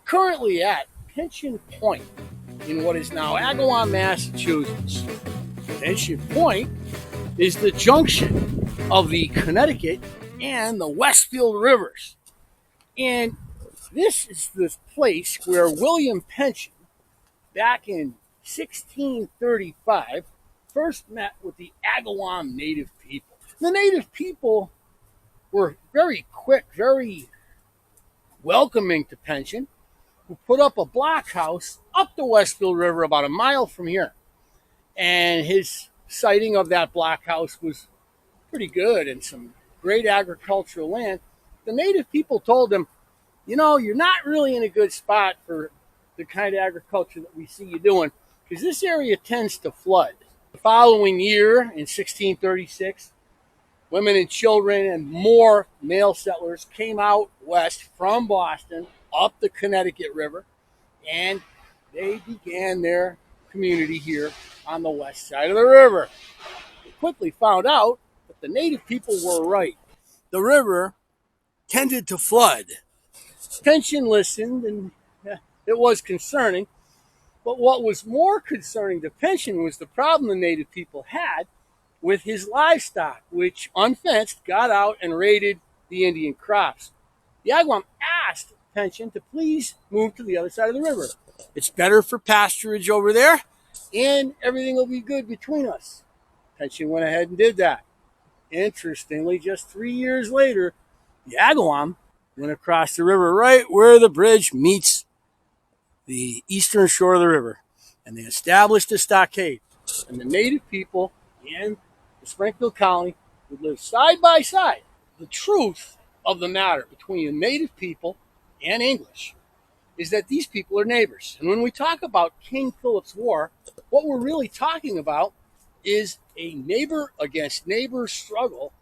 currently at Pension Point in what is now Agawam, Massachusetts. Pension Point is the junction of the Connecticut and the Westfield rivers. And this is the place where William Pension, back in 1635, first met with the Agawam native people. The native people were very quick, very welcoming to Pension, who put up a blockhouse up the Westfield River about a mile from here. And his siting of that blockhouse was pretty good and some great agricultural land. The native people told him, you know, you're not really in a good spot for the kind of agriculture that we see you doing, because this area tends to flood. The following year, in 1636, women and children and more male settlers came out west from Boston up the Connecticut River, and they began their community here on the west side of the river. They quickly found out that the native people were right. The river tended to flood. Pension listened, and it was concerning. But what was more concerning to Pension was the problem the native people had with his livestock, which, unfenced, got out and raided the Indian crops. The Agawam asked Pension to please move to the other side of the river. It's better for pasturage over there, and everything will be good between us. Pension went ahead and did that. Interestingly, just 3 years later, the Agawam went across the river right where the bridge meets the eastern shore of the river, and they established a stockade. And the native people and the Springfield colony would live side by side. The truth of the matter between the native people and English is that these people are neighbors. And when we talk about King Philip's War, what we're really talking about is a neighbor against neighbor struggle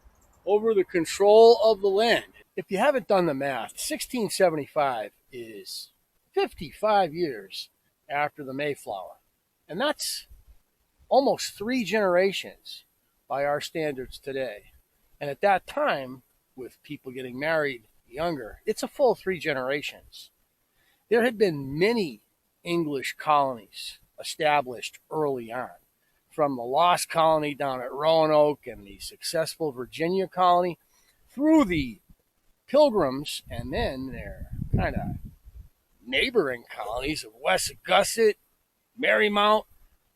over the control of the land. If you haven't done the math, 1675 is 55 years after the Mayflower. And that's almost 3 generations by our standards today. And at that time, with people getting married younger, it's a full 3 generations. There had been many English colonies established early on, from the Lost Colony down at Roanoke and the successful Virginia colony through the Pilgrims, and then their kind of neighboring colonies of Wessagusset, Marymount,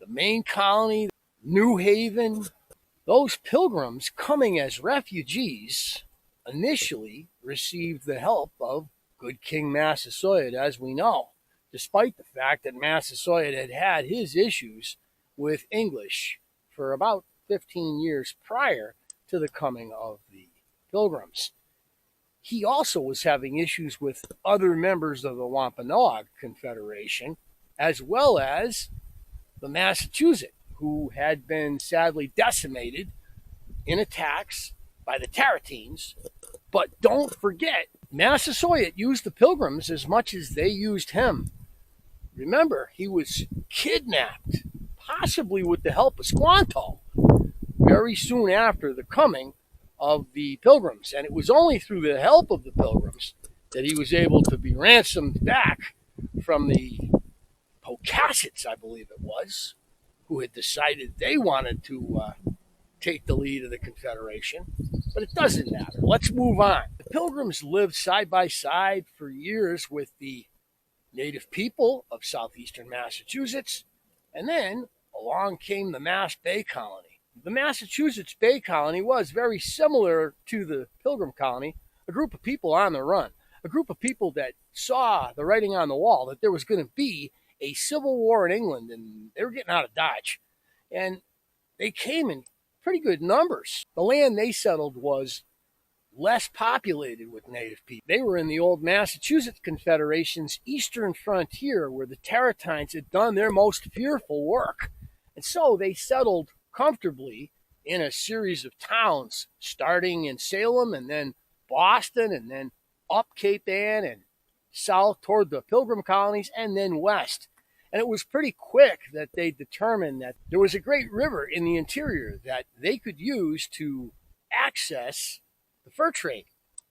the main colony, New Haven. Those Pilgrims, coming as refugees, initially received the help of good King Massasoit, as we know, despite the fact that Massasoit had had his issues with English for about 15 years prior to the coming of the Pilgrims. He also was having issues with other members of the Wampanoag Confederation, as well as the Massachusetts, who had been sadly decimated in attacks by the Tarratines. But don't forget, Massasoit used the Pilgrims as much as they used him. Remember, he was kidnapped, possibly with the help of Squanto, very soon after the coming of the Pilgrims. And it was only through the help of the Pilgrims that he was able to be ransomed back from the Pocasets, I believe it was, who had decided they wanted to take the lead of the Confederation. But it doesn't matter. Let's move on. The Pilgrims lived side by side for years with the native people of southeastern Massachusetts, and then along came the Mass Bay Colony. The Massachusetts Bay Colony was very similar to the Pilgrim Colony, a group of people on the run, a group of people that saw the writing on the wall that there was going to be a civil war in England, and they were getting out of Dodge. And they came in pretty good numbers. The land they settled was less populated with native people. They were in the old Massachusetts Confederation's eastern frontier, where the Tarratines had done their most fearful work. And so they settled comfortably in a series of towns, starting in Salem and then Boston and then up Cape Ann and south toward the Pilgrim colonies and then west. And it was pretty quick that they determined that there was a great river in the interior that they could use to access the fur trade,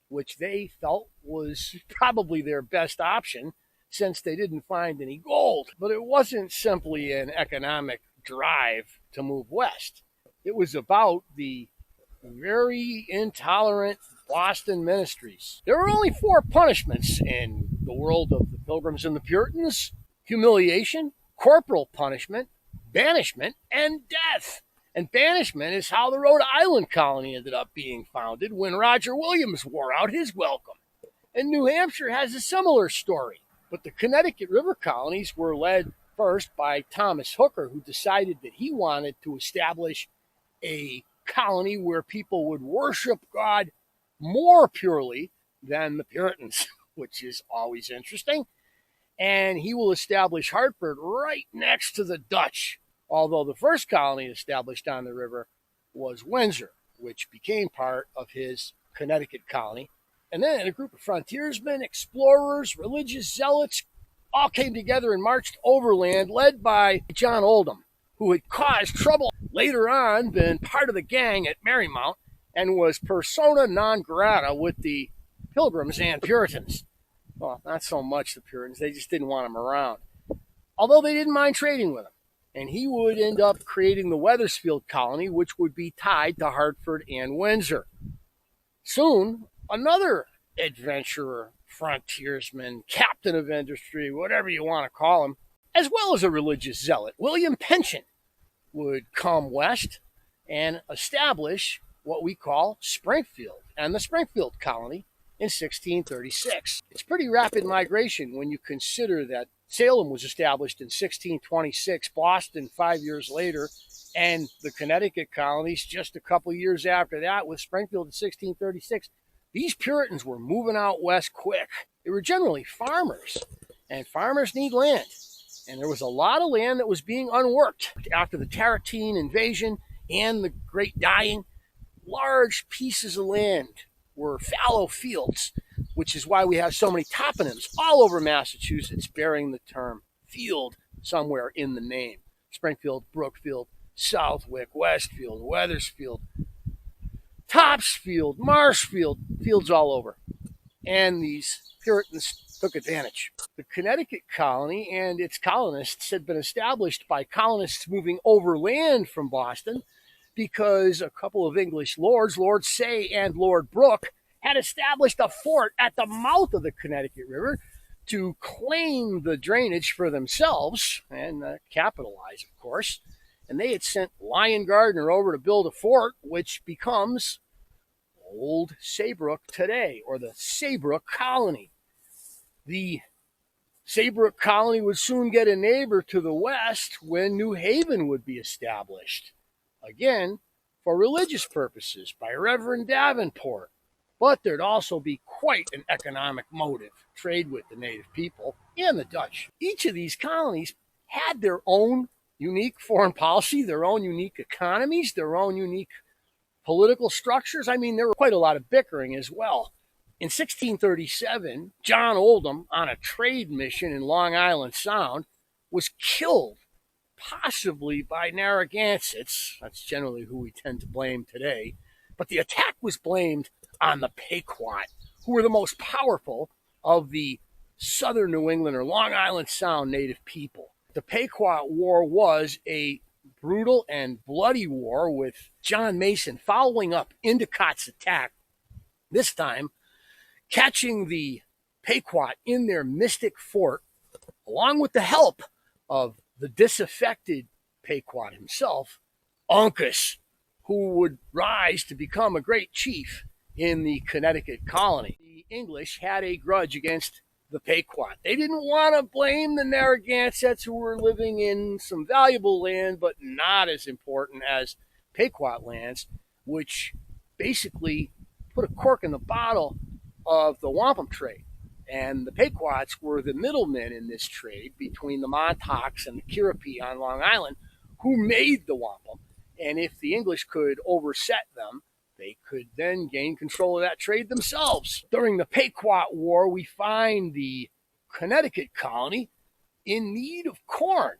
which they felt was probably their best option, since they didn't find any gold. But it wasn't simply an economic drive to move west. It was about the very intolerant Boston ministries. There were only 4 punishments in the world of the Pilgrims and the Puritans: humiliation, corporal punishment, banishment, and death. And banishment is how the Rhode Island colony ended up being founded when Roger Williams wore out his welcome. And New Hampshire has a similar story. But the Connecticut River colonies were led first by Thomas Hooker, who decided that he wanted to establish a colony where people would worship God more purely than the Puritans, which is always interesting. And he will establish Hartford right next to the Dutch, although the first colony established on the river was Windsor, which became part of his Connecticut colony. And then a group of frontiersmen, explorers, religious zealots all came together and marched overland, led by John Oldham, who had caused trouble, later on been part of the gang at Marymount, and was persona non grata with the Pilgrims and Puritans. Well, not so much the Puritans, they just didn't want him around. Although they didn't mind trading with him. And he would end up creating the Wethersfield colony, which would be tied to Hartford and Windsor. Soon, another adventurer, frontiersman, captain of industry, whatever you want to call him, as well as a religious zealot, William Pension, would come west and establish what we call Springfield and the Springfield colony in 1636. It's pretty rapid migration when you consider that Salem was established in 1626, Boston 5 years later, and the Connecticut colonies just a couple years after that, with Springfield in 1636. These Puritans were moving out west quick. They were generally farmers, and farmers need land. And there was a lot of land that was being unworked. After the Tarentine invasion and the Great Dying, large pieces of land were fallow fields, which is why we have so many toponyms all over Massachusetts bearing the term field somewhere in the name. Springfield, Brookfield, Southwick, Westfield, Wethersfield, Topsfield, Marshfield, fields all over. And these Puritans took advantage. The Connecticut colony and its colonists had been established by colonists moving overland from Boston because a couple of English lords, Lord Say and Lord Brooke, had established a fort at the mouth of the Connecticut River to claim the drainage for themselves and capitalize, of course. And they had sent Lyon Gardner over to build a fort, which becomes Old Saybrook today, or the Saybrook Colony. The Saybrook Colony would soon get a neighbor to the west when New Haven would be established, again, for religious purposes by Reverend Davenport. But there'd also be quite an economic motive, trade with the native people and the Dutch. Each of these colonies had their own unique foreign policy, their own unique economies, their own unique political structures. I mean, there were quite a lot of bickering as well. In 1637, John Oldham, on a trade mission in Long Island Sound, was killed, possibly by Narragansetts. That's generally who we tend to blame today. But the attack was blamed on the Pequot, who were the most powerful of the southern New England or Long Island Sound native people. The Pequot War was a brutal and bloody war, with John Mason following up Endicott's attack, this time catching the Pequot in their mystic fort, along with the help of the disaffected Pequot himself, Uncas, who would rise to become a great chief in the Connecticut colony. The English had a grudge against the Pequot. They didn't want to blame the Narragansetts, who were living in some valuable land, but not as important as Pequot lands, which basically put a cork in the bottle of the wampum trade. And the Pequots were the middlemen in this trade between the Montauks and the Cherokee on Long Island, who made the wampum. And if the English could overset them, they could then gain control of that trade themselves. During the Pequot War, we find the Connecticut colony in need of corn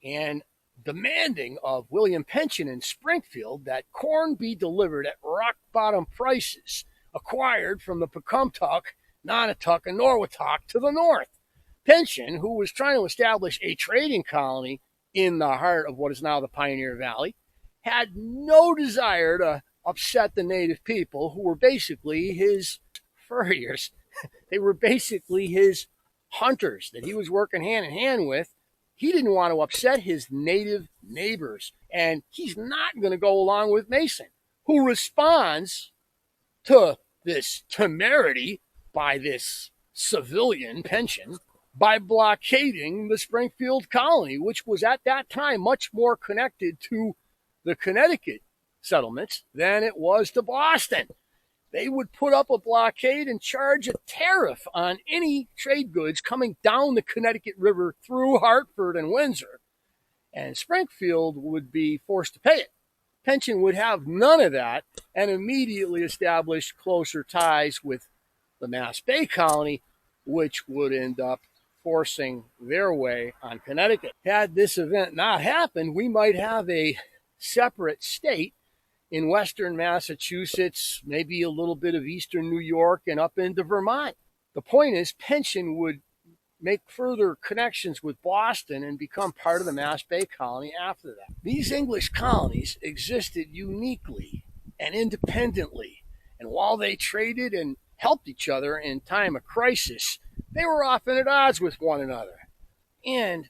and demanding of William Pension in Springfield that corn be delivered at rock-bottom prices, acquired from the Pecumtuck, Nonotuck, and Norwottuck to the north. Pension, who was trying to establish a trading colony in the heart of what is now the Pioneer Valley, had no desire to upset the native people, who were basically his furriers. They were basically his hunters that he was working hand in hand with. He didn't want to upset his native neighbors, and he's not going to go along with Mason, who responds to this temerity by this civilian Pension by blockading the Springfield colony, which was at that time much more connected to the Connecticut settlements than it was to Boston. They would put up a blockade and charge a tariff on any trade goods coming down the Connecticut River through Hartford and Windsor, and Springfield would be forced to pay it. Pension would have none of that and immediately established closer ties with the Mass Bay colony, which would end up forcing their way on Connecticut. Had this event not happened, we might have a separate state in western Massachusetts, maybe a little bit of eastern New York, and up into Vermont. The point is, Pension would make further connections with Boston and become part of the Mass Bay colony after that. These English colonies existed uniquely and independently, and while they traded and helped each other in time of crisis, they were often at odds with one another. And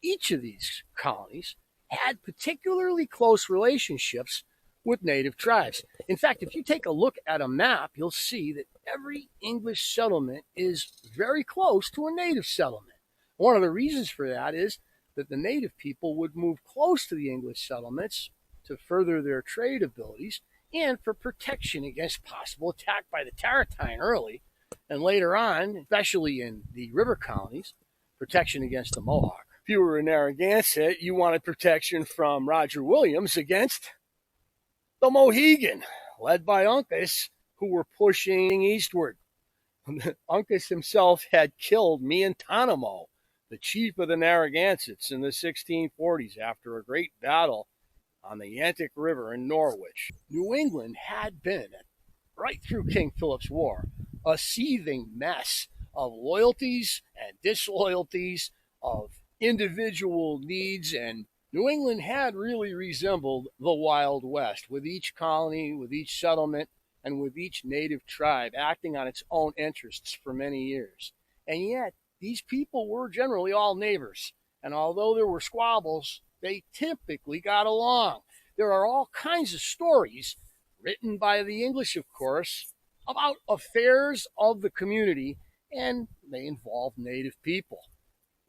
each of these colonies had particularly close relationships with native tribes. In fact, if you take a look at a map, you'll see that every English settlement is very close to a native settlement. One of the reasons for that is that the native people would move close to the English settlements to further their trade abilities and for protection against possible attack by the Tarentine early, and later on, especially in the river colonies, protection against the Mohawk. If you were in Narragansett, you wanted protection from Roger Williams against the Mohegan, led by Uncas, who were pushing eastward. Uncas himself had killed Miantanamo, the chief of the Narragansetts, in the 1640s after a great battle on the Yantic River in Norwich. New England had been, right through King Philip's War, a seething mess of loyalties and disloyalties, of individual needs, and New England had really resembled the Wild West, with each colony, with each settlement, and with each native tribe acting on its own interests for many years. And yet, these people were generally all neighbors, and although there were squabbles, they typically got along. There are all kinds of stories, written by the English, of course, about affairs of the community, and they involve native people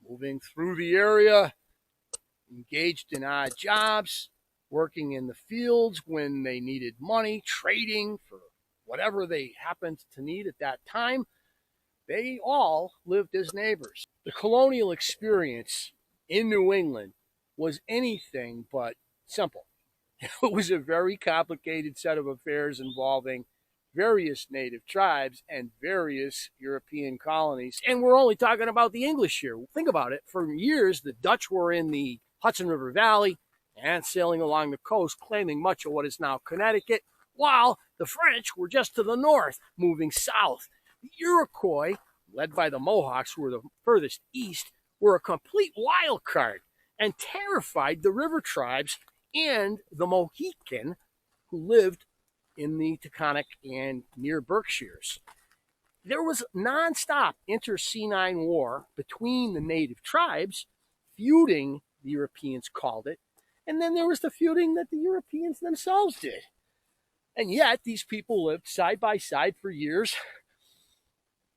moving through the area, engaged in odd jobs, working in the fields when they needed money, trading for whatever they happened to need at that time. They all lived as neighbors. The colonial experience in New England was anything but simple. It was a very complicated set of affairs involving various native tribes and various European colonies. And we're only talking about the English here. Think about it. For years, the Dutch were in the Hudson River Valley and sailing along the coast, claiming much of what is now Connecticut, while the French were just to the north, moving south. The Iroquois, led by the Mohawks, who were the furthest east, were a complete wild card and terrified the river tribes and the Mohican, who lived in the Taconic and near Berkshires. There was nonstop intercanine war between the native tribes, feuding, the Europeans called it, and then there was the feuding that the Europeans themselves did. And yet, these people lived side by side for years,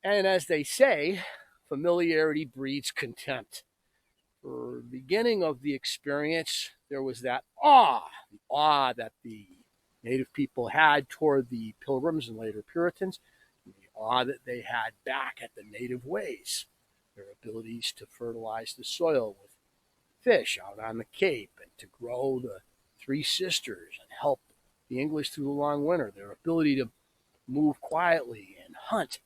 and as they say, familiarity breeds contempt. For the beginning of the experience, there was that the awe that the native people had toward the Pilgrims and later Puritans, and the awe that they had back at the native ways, their abilities to fertilize the soil with fish out on the Cape and to grow the Three Sisters and help the English through the long winter, their ability to move quietly and hunt.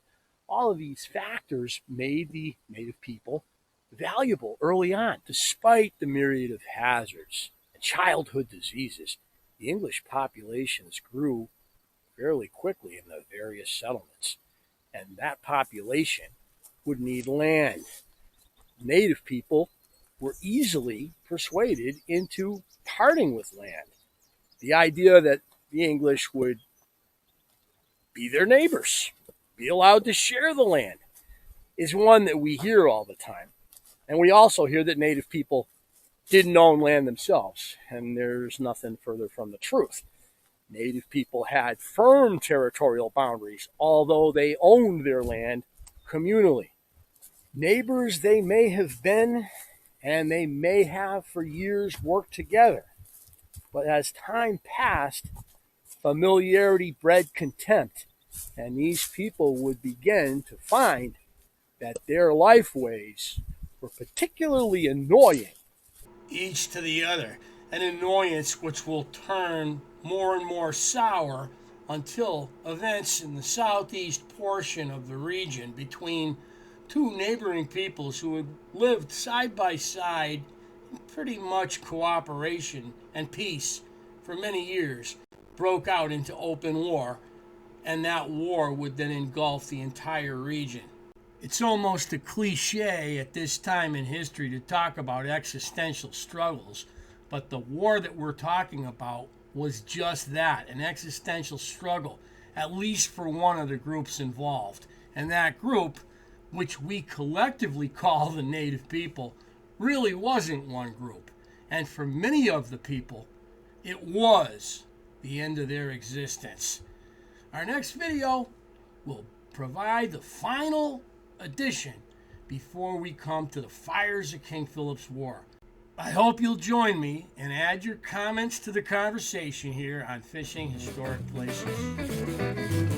All of these factors made the native people valuable early on, despite the myriad of hazards and childhood diseases. The English populations grew fairly quickly in the various settlements, and that population would need land. Native people were easily persuaded into parting with land. The idea that the English would be their neighbors, be allowed to share the land, is one that we hear all the time. And we also hear that Native people didn't own land themselves, and there's nothing further from the truth. Native people had firm territorial boundaries, although they owned their land communally. Neighbors they may have been, and they may have for years worked together. But as time passed, familiarity bred contempt, and these people would begin to find that their life ways were particularly annoying, each to the other, an annoyance which will turn more and more sour until events in the southeast portion of the region between two neighboring peoples who had lived side by side in pretty much cooperation and peace for many years broke out into open war, and that war would then engulf the entire region. It's almost a cliche at this time in history to talk about existential struggles, but the war that we're talking about was just that, an existential struggle, at least for one of the groups involved. And that group, which we collectively call the Native people, really wasn't one group. And for many of the people, it was the end of their existence. Our next video will provide the final edition before we come to the fires of King Philip's War. I hope you'll join me and add your comments to the conversation here on Fishing Historic Places.